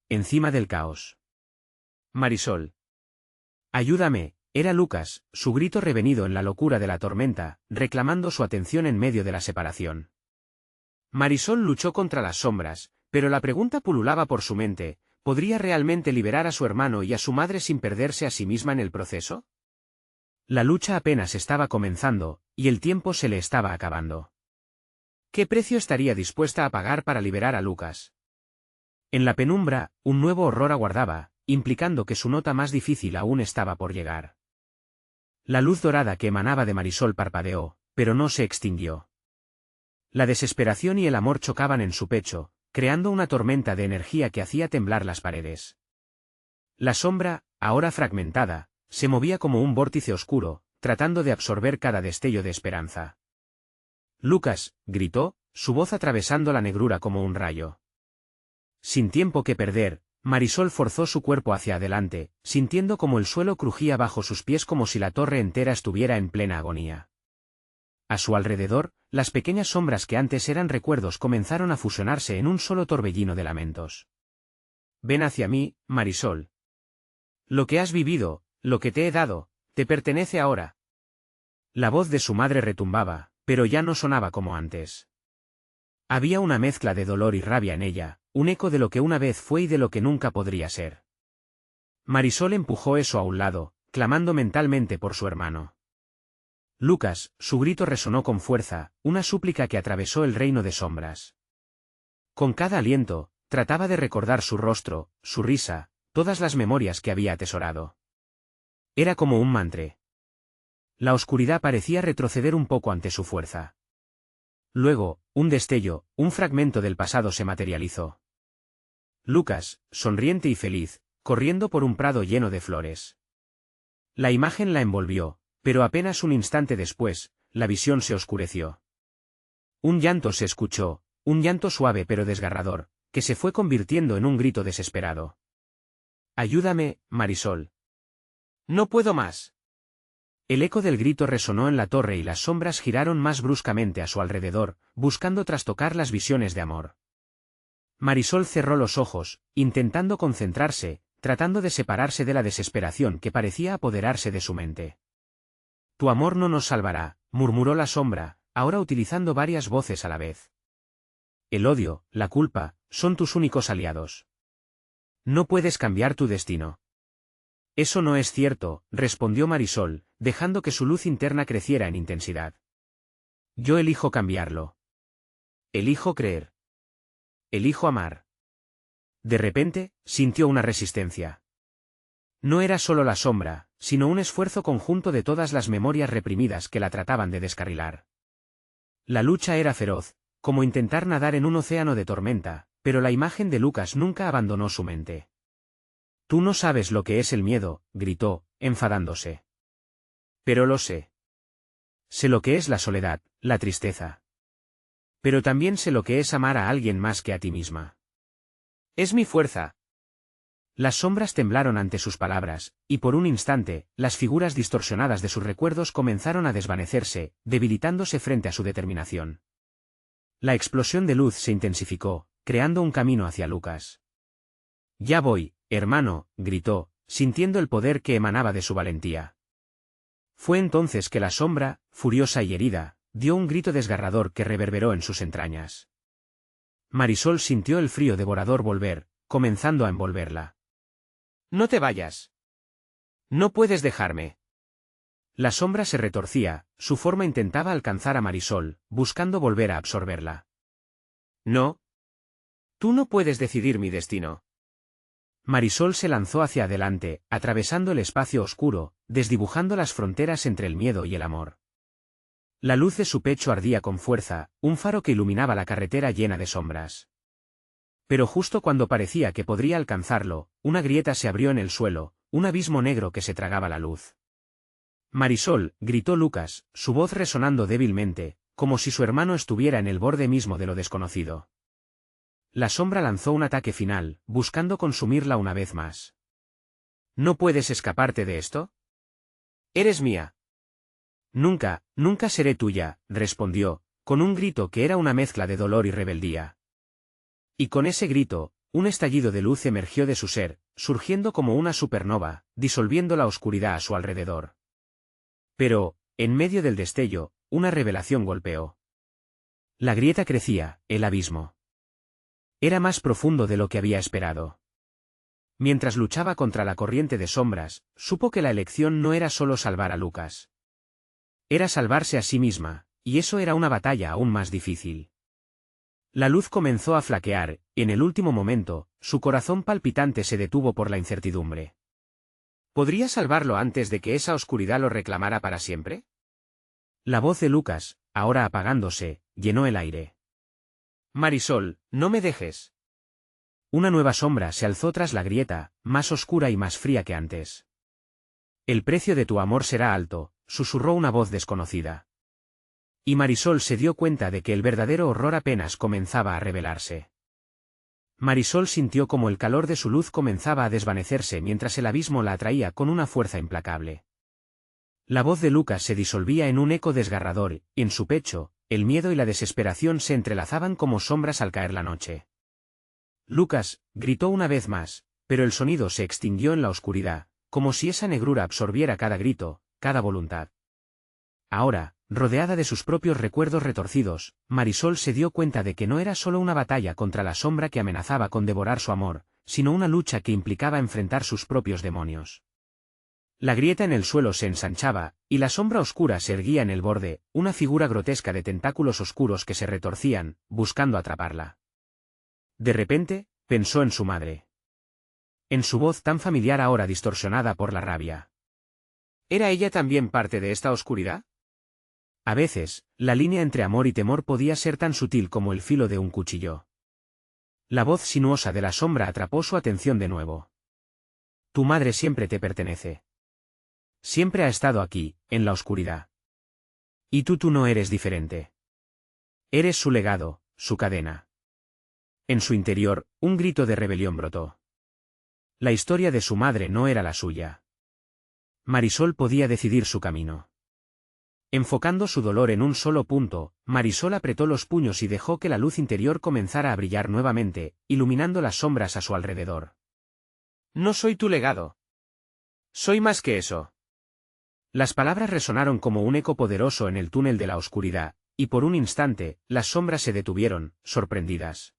encima del caos. Marisol. Ayúdame, era Lucas, su grito revenido en la locura de la tormenta, reclamando su atención en medio de la separación. Marisol luchó contra las sombras, pero la pregunta pululaba por su mente, ¿podría realmente liberar a su hermano y a su madre sin perderse a sí misma en el proceso? La lucha apenas estaba comenzando, y el tiempo se le estaba acabando. ¿Qué precio estaría dispuesta a pagar para liberar a Lucas? En la penumbra, un nuevo horror aguardaba, implicando que su nota más difícil aún estaba por llegar. La luz dorada que emanaba de Marisol parpadeó, pero no se extinguió. La desesperación y el amor chocaban en su pecho, creando una tormenta de energía que hacía temblar las paredes. La sombra, ahora fragmentada, se movía como un vórtice oscuro, tratando de absorber cada destello de esperanza. Lucas, gritó, su voz atravesando la negrura como un rayo. Sin tiempo que perder, Marisol forzó su cuerpo hacia adelante, sintiendo como el suelo crujía bajo sus pies como si la torre entera estuviera en plena agonía. A su alrededor, las pequeñas sombras que antes eran recuerdos comenzaron a fusionarse en un solo torbellino de lamentos. Ven hacia mí, Marisol. Lo que has vivido, lo que te he dado, te pertenece ahora. La voz de su madre retumbaba, pero ya no sonaba como antes. Había una mezcla de dolor y rabia en ella, un eco de lo que una vez fue y de lo que nunca podría ser. Marisol empujó eso a un lado, clamando mentalmente por su hermano. Lucas, su grito resonó con fuerza, una súplica que atravesó el reino de sombras. Con cada aliento, trataba de recordar su rostro, su risa, todas las memorias que había atesorado. Era como un mantra. La oscuridad parecía retroceder un poco ante su fuerza. Luego, un destello, un fragmento del pasado se materializó. Lucas, sonriente y feliz, corriendo por un prado lleno de flores. La imagen la envolvió, pero apenas un instante después, la visión se oscureció. Un llanto se escuchó, un llanto suave pero desgarrador, que se fue convirtiendo en un grito desesperado. Ayúdame, Marisol. No puedo más. El eco del grito resonó en la torre y las sombras giraron más bruscamente a su alrededor, buscando trastocar las visiones de amor. Marisol cerró los ojos, intentando concentrarse, tratando de separarse de la desesperación que parecía apoderarse de su mente. Tu amor no nos salvará, murmuró la sombra, ahora utilizando varias voces a la vez. El odio, la culpa, son tus únicos aliados. No puedes cambiar tu destino. Eso no es cierto, respondió Marisol, dejando que su luz interna creciera en intensidad. Yo elijo cambiarlo. Elijo creer. Elijo amar. De repente, sintió una resistencia. No era solo la sombra, sino un esfuerzo conjunto de todas las memorias reprimidas que la trataban de descarrilar. La lucha era feroz, como intentar nadar en un océano de tormenta, pero la imagen de Lucas nunca abandonó su mente. «Tú no sabes lo que es el miedo», gritó, enfadándose. «Pero lo sé. Sé lo que es la soledad, la tristeza. Pero también sé lo que es amar a alguien más que a ti misma. Es mi fuerza». Las sombras temblaron ante sus palabras, y por un instante, las figuras distorsionadas de sus recuerdos comenzaron a desvanecerse, debilitándose frente a su determinación. La explosión de luz se intensificó, creando un camino hacia Lucas. «Ya voy, hermano», gritó, sintiendo el poder que emanaba de su valentía. Fue entonces que la sombra, furiosa y herida, dio un grito desgarrador que reverberó en sus entrañas. Marisol sintió el frío devorador volver, comenzando a envolverla. «No te vayas. No puedes dejarme». La sombra se retorcía, su forma intentaba alcanzar a Marisol, buscando volver a absorberla. «No. Tú no puedes decidir mi destino». Marisol se lanzó hacia adelante, atravesando el espacio oscuro, desdibujando las fronteras entre el miedo y el amor. La luz de su pecho ardía con fuerza, un faro que iluminaba la carretera llena de sombras. Pero justo cuando parecía que podría alcanzarlo, una grieta se abrió en el suelo, un abismo negro que se tragaba la luz. «Marisol», gritó Lucas, su voz resonando débilmente, como si su hermano estuviera en el borde mismo de lo desconocido. La sombra lanzó un ataque final, buscando consumirla una vez más. «¿No puedes escaparte de esto? Eres mía». «Nunca, nunca seré tuya», respondió, con un grito que era una mezcla de dolor y rebeldía. Y con ese grito, un estallido de luz emergió de su ser, surgiendo como una supernova, disolviendo la oscuridad a su alrededor. Pero, en medio del destello, una revelación golpeó. La grieta crecía, el abismo. Era más profundo de lo que había esperado. Mientras luchaba contra la corriente de sombras, supo que la elección no era solo salvar a Lucas. Era salvarse a sí misma, y eso era una batalla aún más difícil. La luz comenzó a flaquear, y en el último momento, su corazón palpitante se detuvo por la incertidumbre. ¿Podría salvarlo antes de que esa oscuridad lo reclamara para siempre? La voz de Lucas, ahora apagándose, llenó el aire. «Marisol, no me dejes». Una nueva sombra se alzó tras la grieta, más oscura y más fría que antes. «El precio de tu amor será alto», susurró una voz desconocida. Y Marisol se dio cuenta de que el verdadero horror apenas comenzaba a revelarse. Marisol sintió como el calor de su luz comenzaba a desvanecerse mientras el abismo la atraía con una fuerza implacable. La voz de Lucas se disolvía en un eco desgarrador, y en su pecho, el miedo y la desesperación se entrelazaban como sombras al caer la noche. «Lucas», gritó una vez más, pero el sonido se extinguió en la oscuridad, como si esa negrura absorbiera cada grito, cada voluntad. Ahora, rodeada de sus propios recuerdos retorcidos, Marisol se dio cuenta de que no era solo una batalla contra la sombra que amenazaba con devorar su amor, sino una lucha que implicaba enfrentar sus propios demonios. La grieta en el suelo se ensanchaba, y la sombra oscura se erguía en el borde, una figura grotesca de tentáculos oscuros que se retorcían, buscando atraparla. De repente, pensó en su madre. En su voz tan familiar ahora distorsionada por la rabia. ¿Era ella también parte de esta oscuridad? A veces, la línea entre amor y temor podía ser tan sutil como el filo de un cuchillo. La voz sinuosa de la sombra atrapó su atención de nuevo. «Tu madre siempre te pertenece. Siempre ha estado aquí, en la oscuridad. Y tú no eres diferente. Eres su legado, su cadena». En su interior, un grito de rebelión brotó. La historia de su madre no era la suya. Marisol podía decidir su camino. Enfocando su dolor en un solo punto, Marisol apretó los puños y dejó que la luz interior comenzara a brillar nuevamente, iluminando las sombras a su alrededor. «No soy tu legado. Soy más que eso». Las palabras resonaron como un eco poderoso en el túnel de la oscuridad, y por un instante, las sombras se detuvieron, sorprendidas.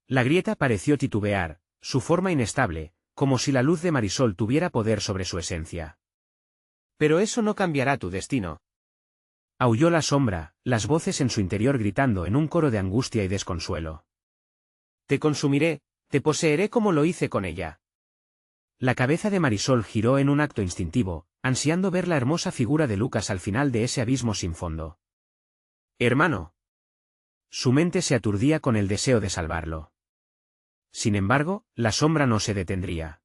La grieta pareció titubear, su forma inestable, como si la luz de Marisol tuviera poder sobre su esencia. «Pero eso no cambiará tu destino». Aulló la sombra, las voces en su interior gritando en un coro de angustia y desconsuelo. «Te consumiré, Te poseeré como lo hice con ella. La cabeza de Marisol giró en un acto instintivo, ansiando ver la hermosa figura de Lucas al final de ese abismo sin fondo. Hermano. Su mente se aturdía con el deseo de salvarlo. Sin embargo, la sombra no se detendría.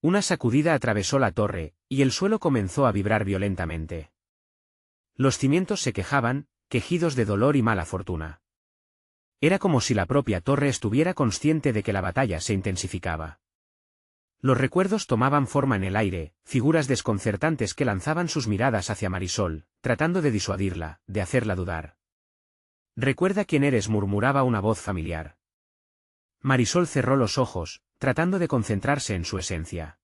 Una sacudida atravesó la torre, y el suelo comenzó a vibrar violentamente. Los cimientos se quejaban, quejidos de dolor y mala fortuna. Era como si la propia torre estuviera consciente de que la batalla se intensificaba. Los recuerdos tomaban forma en el aire, figuras desconcertantes que lanzaban sus miradas hacia Marisol, tratando de disuadirla, de hacerla dudar. «Recuerda quién eres», murmuraba una voz familiar. Marisol cerró los ojos, tratando de concentrarse en su esencia.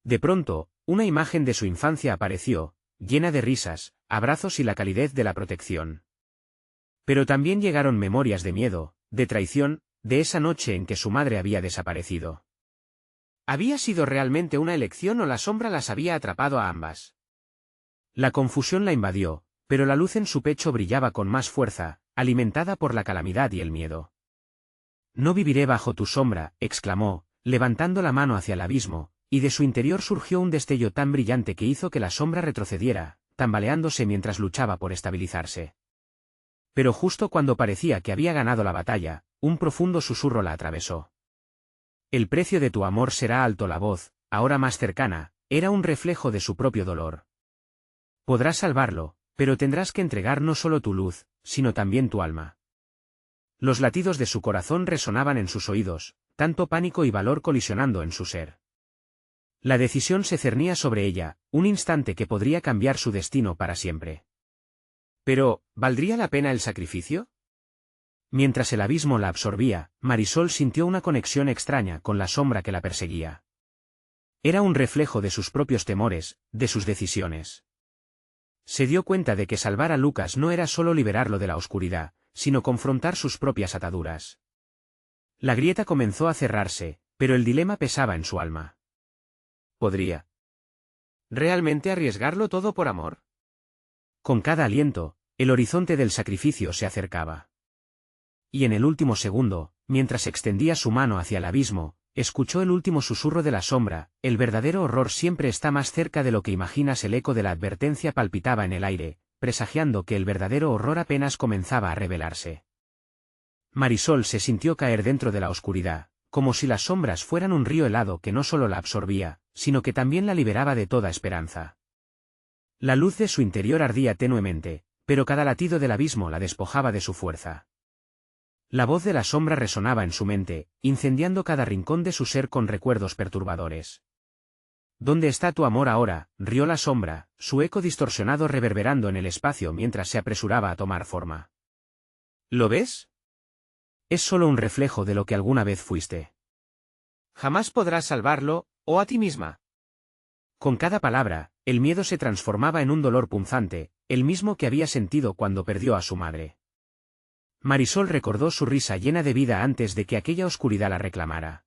De pronto, una imagen de su infancia apareció, llena de risas, abrazos y la calidez de la protección. Pero también llegaron memorias de miedo, de traición, de esa noche en que su madre había desaparecido. ¿Había sido realmente una elección o la sombra las había atrapado a ambas? La confusión la invadió, pero la luz en su pecho brillaba con más fuerza, alimentada por la calamidad y el miedo. «No viviré bajo tu sombra», exclamó, levantando la mano hacia el abismo, y de su interior surgió un destello tan brillante que hizo que la sombra retrocediera, tambaleándose mientras luchaba por estabilizarse. Pero justo cuando parecía que había ganado la batalla, un profundo susurro la atravesó. «El precio de tu amor será alto». La voz, ahora más cercana, era un reflejo de su propio dolor. «Podrás salvarlo, pero tendrás que entregar no solo tu luz, sino también tu alma». Los latidos de su corazón resonaban en sus oídos, tanto pánico y valor colisionando en su ser. La decisión se cernía sobre ella, un instante que podría cambiar su destino para siempre. Pero, ¿valdría la pena el sacrificio? Mientras el abismo la absorbía, Marisol sintió una conexión extraña con la sombra que la perseguía. Era un reflejo de sus propios temores, de sus decisiones. Se dio cuenta de que salvar a Lucas no era solo liberarlo de la oscuridad, sino confrontar sus propias ataduras. La grieta comenzó a cerrarse, pero el dilema pesaba en su alma. ¿Podría realmente arriesgarlo todo por amor? Con cada aliento, el horizonte del sacrificio se acercaba. Y en el último segundo, mientras extendía su mano hacia el abismo, escuchó el último susurro de la sombra: «El verdadero horror siempre está más cerca de lo que imaginas». El eco de la advertencia palpitaba en el aire, presagiando que el verdadero horror apenas comenzaba a revelarse. Marisol se sintió caer dentro de la oscuridad, como si las sombras fueran un río helado que no solo la absorbía, sino que también la liberaba de toda esperanza. La luz de su interior ardía tenuemente, pero cada latido del abismo la despojaba de su fuerza. La voz de la sombra resonaba en su mente, incendiando cada rincón de su ser con recuerdos perturbadores. «¿Dónde está tu amor ahora?», rió la sombra, su eco distorsionado reverberando en el espacio mientras se apresuraba a tomar forma. «¿Lo ves? Es solo un reflejo de lo que alguna vez fuiste. Jamás podrás salvarlo, o a ti misma». Con cada palabra, el miedo se transformaba en un dolor punzante, el mismo que había sentido cuando perdió a su madre. Marisol recordó su risa llena de vida antes de que aquella oscuridad la reclamara.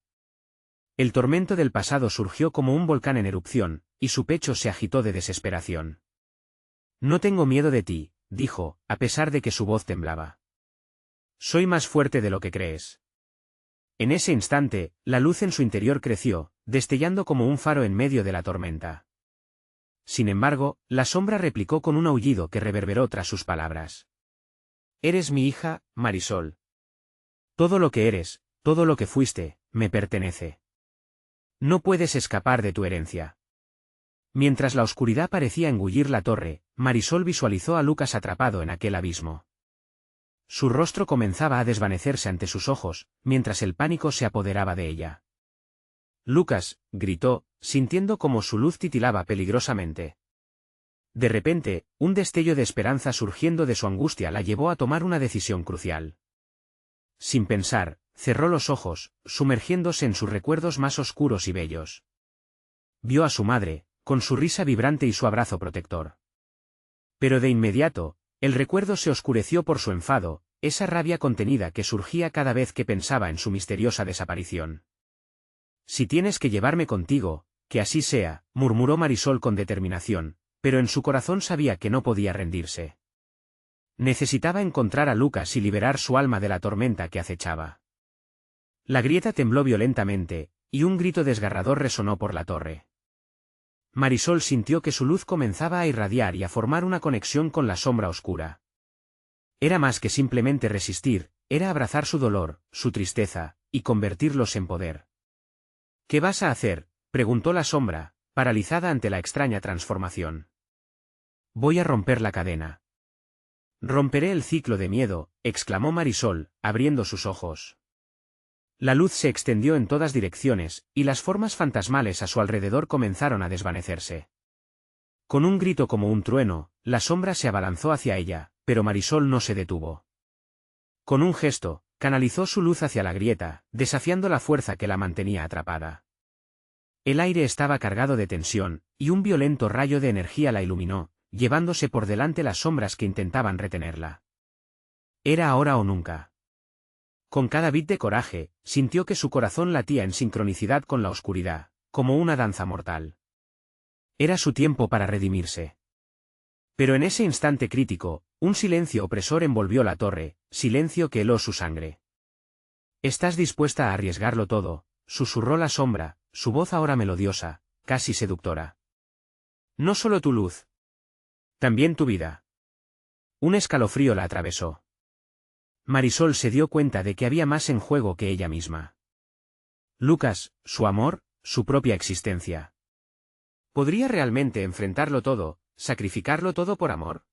El tormento del pasado surgió como un volcán en erupción, y su pecho se agitó de desesperación. «No tengo miedo de ti», dijo, a pesar de que su voz temblaba. «Soy más fuerte de lo que crees». En ese instante, la luz en su interior creció, destellando como un faro en medio de la tormenta. Sin embargo, la sombra replicó con un aullido que reverberó tras sus palabras. «Eres mi hija, Marisol. Todo lo que eres, todo lo que fuiste, me pertenece. No puedes escapar de tu herencia». Mientras la oscuridad parecía engullir la torre, Marisol visualizó a Lucas atrapado en aquel abismo. Su rostro comenzaba a desvanecerse ante sus ojos, mientras el pánico se apoderaba de ella. «Lucas», gritó, sintiendo como su luz titilaba peligrosamente. De repente, un destello de esperanza surgiendo de su angustia la llevó a tomar una decisión crucial. Sin pensar, cerró los ojos, sumergiéndose en sus recuerdos más oscuros y bellos. Vio a su madre, con su risa vibrante y su abrazo protector. Pero de inmediato, el recuerdo se oscureció por su enfado, esa rabia contenida que surgía cada vez que pensaba en su misteriosa desaparición. «Si tienes que llevarme contigo, que así sea», murmuró Marisol con determinación, pero en su corazón sabía que no podía rendirse. Necesitaba encontrar a Lucas y liberar su alma de la tormenta que acechaba. La grieta tembló violentamente, y un grito desgarrador resonó por la torre. Marisol sintió que su luz comenzaba a irradiar y a formar una conexión con la sombra oscura. Era más que simplemente resistir, era abrazar su dolor, su tristeza, y convertirlos en poder. ¿Qué vas a hacer?, preguntó la sombra, paralizada ante la extraña transformación. Voy a romper la cadena. Romperé el ciclo de miedo, exclamó Marisol, abriendo sus ojos. La luz se extendió en todas direcciones, y las formas fantasmales a su alrededor comenzaron a desvanecerse. Con un grito como un trueno, la sombra se abalanzó hacia ella, pero Marisol no se detuvo. Con un gesto, canalizó su luz hacia la grieta, desafiando la fuerza que la mantenía atrapada. El aire estaba cargado de tensión, y un violento rayo de energía la iluminó, llevándose por delante las sombras que intentaban retenerla. Era ahora o nunca. Con cada bit de coraje, sintió que su corazón latía en sincronicidad con la oscuridad, como una danza mortal. Era su tiempo para redimirse. Pero en ese instante crítico, un silencio opresor envolvió la torre, silencio que heló su sangre. «¿Estás dispuesta a arriesgarlo todo?», susurró la sombra, su voz ahora melodiosa, casi seductora. «No solo tu luz. También tu vida». Un escalofrío la atravesó. Marisol se dio cuenta de que había más en juego que ella misma. Lucas, su amor, su propia existencia. ¿Podría realmente enfrentarlo todo, sacrificarlo todo por amor?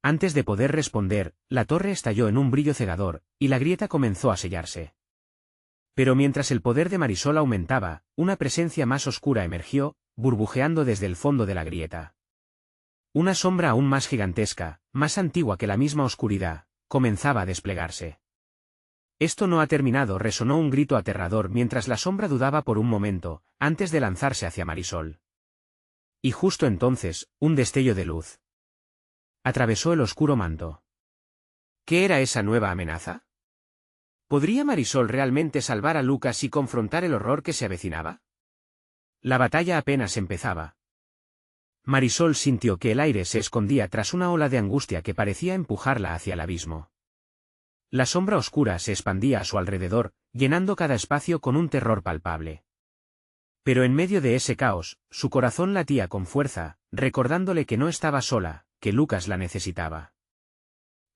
Antes de poder responder, la torre estalló en un brillo cegador, y la grieta comenzó a sellarse. Pero mientras el poder de Marisol aumentaba, una presencia más oscura emergió, burbujeando desde el fondo de la grieta. Una sombra aún más gigantesca, más antigua que la misma oscuridad, comenzaba a desplegarse. «Esto no ha terminado», resonó un grito aterrador mientras la sombra dudaba por un momento, antes de lanzarse hacia Marisol. Y justo entonces, un destello de luz atravesó el oscuro manto. ¿Qué era esa nueva amenaza? ¿Podría Marisol realmente salvar a Lucas y confrontar el horror que se avecinaba? La batalla apenas empezaba. Marisol sintió que el aire se escondía tras una ola de angustia que parecía empujarla hacia el abismo. La sombra oscura se expandía a su alrededor, llenando cada espacio con un terror palpable. Pero en medio de ese caos, su corazón latía con fuerza, recordándole que no estaba sola, que Lucas la necesitaba.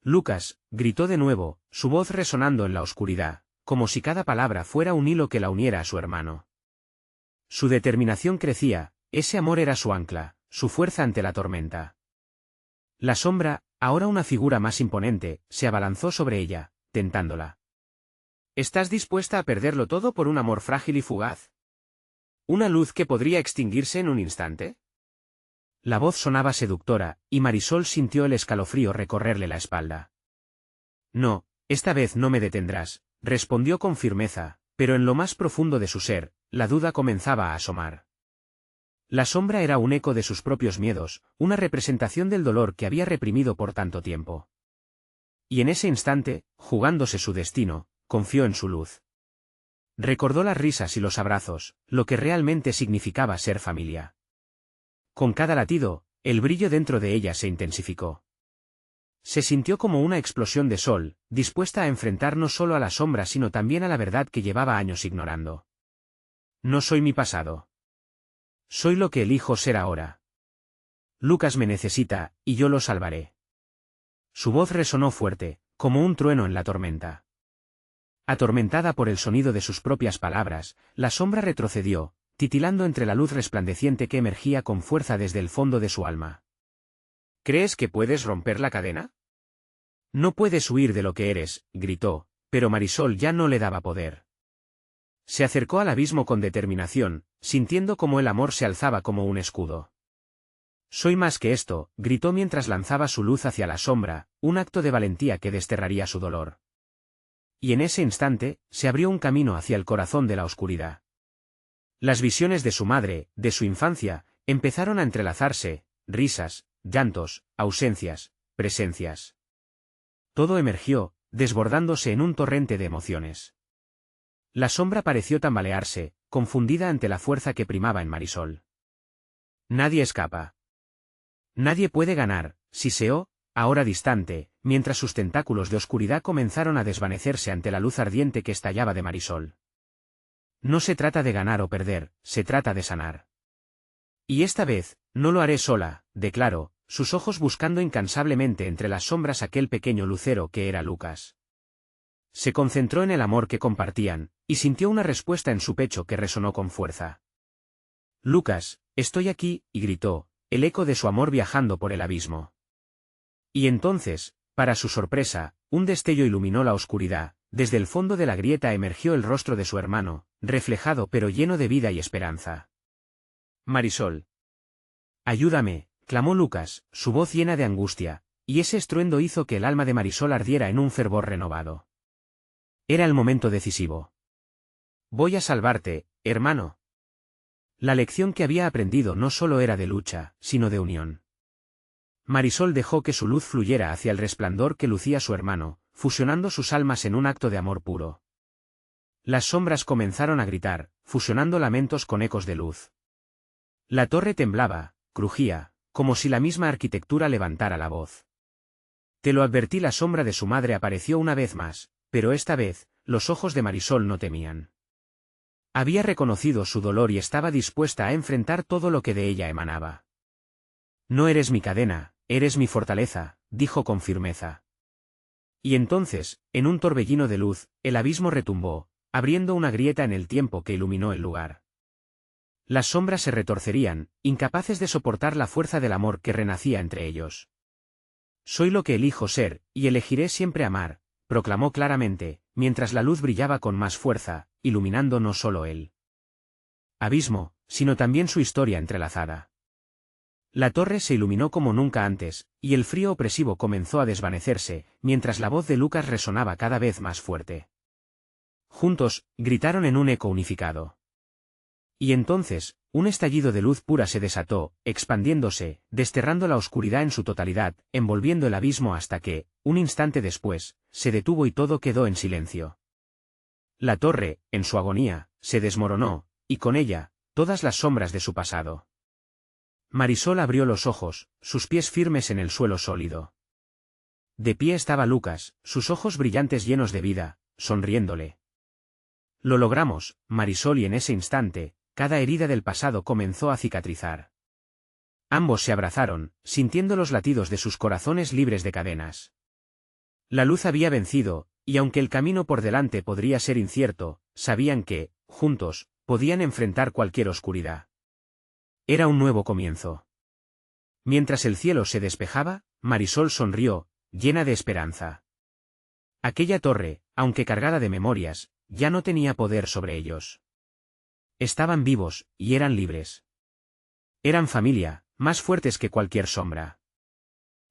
«Lucas», gritó de nuevo, su voz resonando en la oscuridad, como si cada palabra fuera un hilo que la uniera a su hermano. Su determinación crecía, ese amor era su ancla, su fuerza ante la tormenta. La sombra, ahora una figura más imponente, se abalanzó sobre ella, tentándola. «¿Estás dispuesta a perderlo todo por un amor frágil y fugaz? ¿Una luz que podría extinguirse en un instante?» La voz sonaba seductora, y Marisol sintió el escalofrío recorrerle la espalda. «No, esta vez no me detendrás», respondió con firmeza, pero en lo más profundo de su ser, la duda comenzaba a asomar. La sombra era un eco de sus propios miedos, una representación del dolor que había reprimido por tanto tiempo. Y en ese instante, jugándose su destino, confió en su luz. Recordó las risas y los abrazos, lo que realmente significaba ser familia. Con cada latido, el brillo dentro de ella se intensificó. Se sintió como una explosión de sol, dispuesta a enfrentar no solo a la sombra sino también a la verdad que llevaba años ignorando. «No soy mi pasado. Soy lo que elijo ser ahora. Lucas me necesita, y yo lo salvaré». Su voz resonó fuerte, como un trueno en la tormenta. Atormentada por el sonido de sus propias palabras, la sombra retrocedió, titilando entre la luz resplandeciente que emergía con fuerza desde el fondo de su alma. «¿Crees que puedes romper la cadena? No puedes huir de lo que eres», gritó, pero Marisol ya no le daba poder. Se acercó al abismo con determinación, sintiendo cómo el amor se alzaba como un escudo. «Soy más que esto», gritó mientras lanzaba su luz hacia la sombra, un acto de valentía que desterraría su dolor. Y en ese instante, se abrió un camino hacia el corazón de la oscuridad. Las visiones de su madre, de su infancia, empezaron a entrelazarse, risas, llantos, ausencias, presencias. Todo emergió, desbordándose en un torrente de emociones. La sombra pareció tambalearse, confundida ante la fuerza que primaba en Marisol. «Nadie escapa. Nadie puede ganar», siseó, ahora distante, mientras sus tentáculos de oscuridad comenzaron a desvanecerse ante la luz ardiente que estallaba de Marisol. No se trata de ganar o perder, se trata de sanar. Y esta vez, no lo haré sola, declaró, sus ojos buscando incansablemente entre las sombras aquel pequeño lucero que era Lucas. Se concentró en el amor que compartían, y sintió una respuesta en su pecho que resonó con fuerza. Lucas, estoy aquí, y gritó, el eco de su amor viajando por el abismo. Y entonces, para su sorpresa, un destello iluminó la oscuridad, desde el fondo de la grieta emergió el rostro de su hermano, reflejado pero lleno de vida y esperanza. Marisol. Ayúdame, clamó Lucas, su voz llena de angustia, y ese estruendo hizo que el alma de Marisol ardiera en un fervor renovado. Era el momento decisivo. Voy a salvarte, hermano. La lección que había aprendido no solo era de lucha, sino de unión. Marisol dejó que su luz fluyera hacia el resplandor que lucía su hermano, fusionando sus almas en un acto de amor puro. Las sombras comenzaron a gritar, fusionando lamentos con ecos de luz. La torre temblaba, crujía, como si la misma arquitectura levantara la voz. Te lo advertí, la sombra de su madre apareció una vez más, pero esta vez, los ojos de Marisol no temían. Había reconocido su dolor y estaba dispuesta a enfrentar todo lo que de ella emanaba. No eres mi cadena, eres mi fortaleza, dijo con firmeza. Y entonces, en un torbellino de luz, el abismo retumbó, abriendo una grieta en el tiempo que iluminó el lugar. Las sombras se retorcerían, incapaces de soportar la fuerza del amor que renacía entre ellos. Soy lo que elijo ser, y elegiré siempre amar, proclamó claramente, mientras la luz brillaba con más fuerza, iluminando no solo el abismo, sino también su historia entrelazada. La torre se iluminó como nunca antes, y el frío opresivo comenzó a desvanecerse, mientras la voz de Lucas resonaba cada vez más fuerte. Juntos, gritaron en un eco unificado. Y entonces, un estallido de luz pura se desató, expandiéndose, desterrando la oscuridad en su totalidad, envolviendo el abismo hasta que, un instante después, se detuvo y todo quedó en silencio. La torre, en su agonía, se desmoronó, y con ella, todas las sombras de su pasado. Marisol abrió los ojos, sus pies firmes en el suelo sólido. De pie estaba Lucas, sus ojos brillantes llenos de vida, sonriéndole. Lo logramos, Marisol, y en ese instante, cada herida del pasado comenzó a cicatrizar. Ambos se abrazaron, sintiendo los latidos de sus corazones libres de cadenas. La luz había vencido, y aunque el camino por delante podría ser incierto, sabían que, juntos, podían enfrentar cualquier oscuridad. Era un nuevo comienzo. Mientras el cielo se despejaba, Marisol sonrió, llena de esperanza. Aquella torre, aunque cargada de memorias, ya no tenía poder sobre ellos. Estaban vivos, y eran libres. Eran familia, más fuertes que cualquier sombra.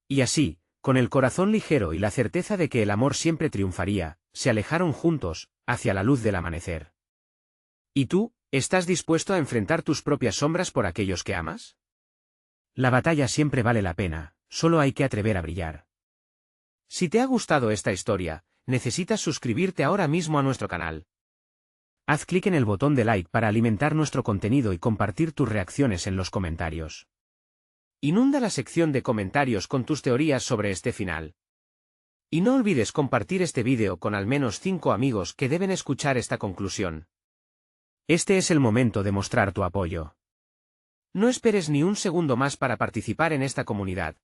Y así, con el corazón ligero y la certeza de que el amor siempre triunfaría, se alejaron juntos, hacia la luz del amanecer. ¿Y tú, estás dispuesto a enfrentar tus propias sombras por aquellos que amas? La batalla siempre vale la pena, solo hay que atrever a brillar. Si te ha gustado esta historia, necesitas suscribirte ahora mismo a nuestro canal. Haz clic en el botón de like para alimentar nuestro contenido y compartir tus reacciones en los comentarios. Inunda la sección de comentarios con tus teorías sobre este final. Y no olvides compartir este vídeo con al menos 5 amigos que deben escuchar esta conclusión. Este es el momento de mostrar tu apoyo. No esperes ni un segundo más para participar en esta comunidad,